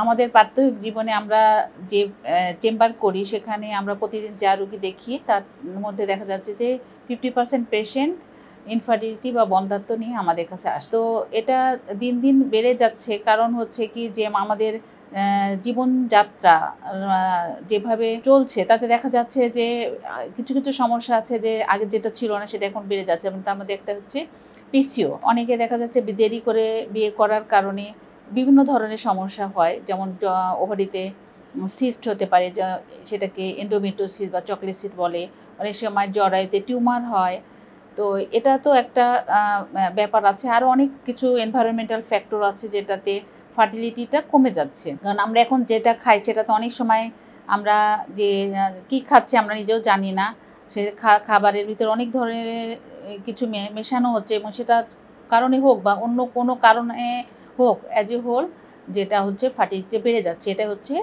আমাদের প্রাত্যহিক জীবনে আমরা যে চেম্বার করি সেখানে আমরা প্রতিদিন যা রোগী দেখি তার মধ্যে দেখা যাচ্ছে যে 50% পেশেন্ট ইনফার্টিলিটি বা বন্ধ্যাত্ব নিয়ে আমাদের কাছে আসে। তো এটা দিন দিন বেড়ে যাচ্ছে, কারণ হচ্ছে কি যে আমাদের জীবনযাত্রা যেভাবে চলছে তাতে দেখা যাচ্ছে যে কিছু কিছু সমস্যা আছে যে আগে যেটা ছিল না সেটা এখন বেড়ে যাচ্ছে, এবং তার মধ্যে একটা হচ্ছে পিসিও। অনেকে দেখা যাচ্ছে দেরি করে বিয়ে করার কারণে বিভিন্ন ধরনের সমস্যা হয়, যেমন ওভারিতে সিস্ট হতে পারে, সেটাকে এন্ডোমেট্রিওসিস বা চকলেট সিস্ট বলে। অনেক সময় জরায়ুতে টিউমার হয়। তো এটা তো একটা ব্যাপার আছে। আরও অনেক কিছু এনভায়রনমেন্টাল ফ্যাক্টর আছে যেটাতে ফার্টিলিটিটা কমে যাচ্ছে, কারণ আমরা এখন যেটা খাই সেটা তো অনেক সময় আমরা যে কী খাচ্ছি আমরা নিজেও জানি না। সে খাবারের ভিতরে অনেক ধরনের কিছু মেশানো হচ্ছে, এবং সেটা কারণে হোক বা অন্য কোনো কারণে হোক, অ্যাজ এ হোল যেটা হচ্ছে ফার্টিলিটি বেড়ে যাচ্ছে, এটা হচ্ছে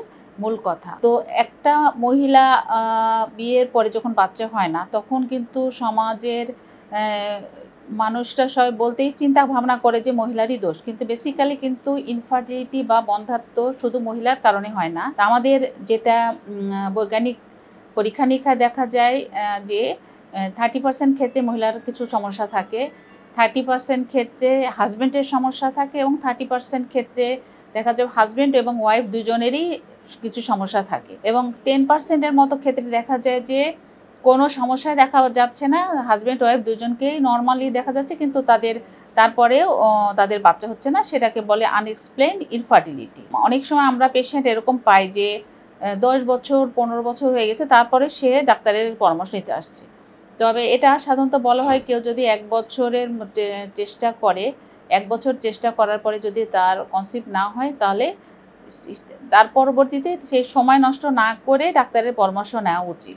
মূল কথা। তো একটা মহিলা বিয়ের পরে যখন বাচ্চা হয় না তখন কিন্তু সমাজের মানুষরা সবাই বলতেই চিন্তা ভাবনা করে যে মহিলারই দোষ, কিন্তু বেসিক্যালি কিন্তু ইনফার্টিলিটি বা বন্ধ্যাত্ব শুধু মহিলার কারণে হয় না। আমাদের যেটা বৈজ্ঞানিক পরীক্ষা নিরীক্ষায় দেখা যায় যে 30% ক্ষেত্রে মহিলার কিছু সমস্যা থাকে, 30% ক্ষেত্রে হাজব্যান্ডের সমস্যা থাকে, এবং 30% ক্ষেত্রে দেখা যায় হাজব্যান্ড এবং ওয়াইফ দুজনেরই কিছু সমস্যা থাকে, এবং 10%-এর মতো ক্ষেত্রে দেখা যায় যে কোনো সমস্যায় দেখা যাচ্ছে না, হাজব্যান্ড ওয়াইফ দুজনকেই নর্মালি দেখা যাচ্ছে, কিন্তু তারপরেও তাদের বাচ্চা হচ্ছে না, সেটাকে বলে আনএক্সপ্লেইনড ইনফার্টিলিটি। অনেক সময় আমরা পেশেন্ট এরকম পাই যে 10 বছর 15 বছর হয়ে গেছে, তারপরে সে ডাক্তারের পরামর্শ নিতে আসছে। তবে এটা সাধারণত বলা হয় কেউ যদি 1 বছরের চেষ্টা করে, 1 বছর চেষ্টা করার পরে যদি তার কনসিভ না হয়, তাহলে তার পরবর্তীতে সেই সময় নষ্ট না করে ডাক্তারের পরামর্শ নেওয়া উচিত।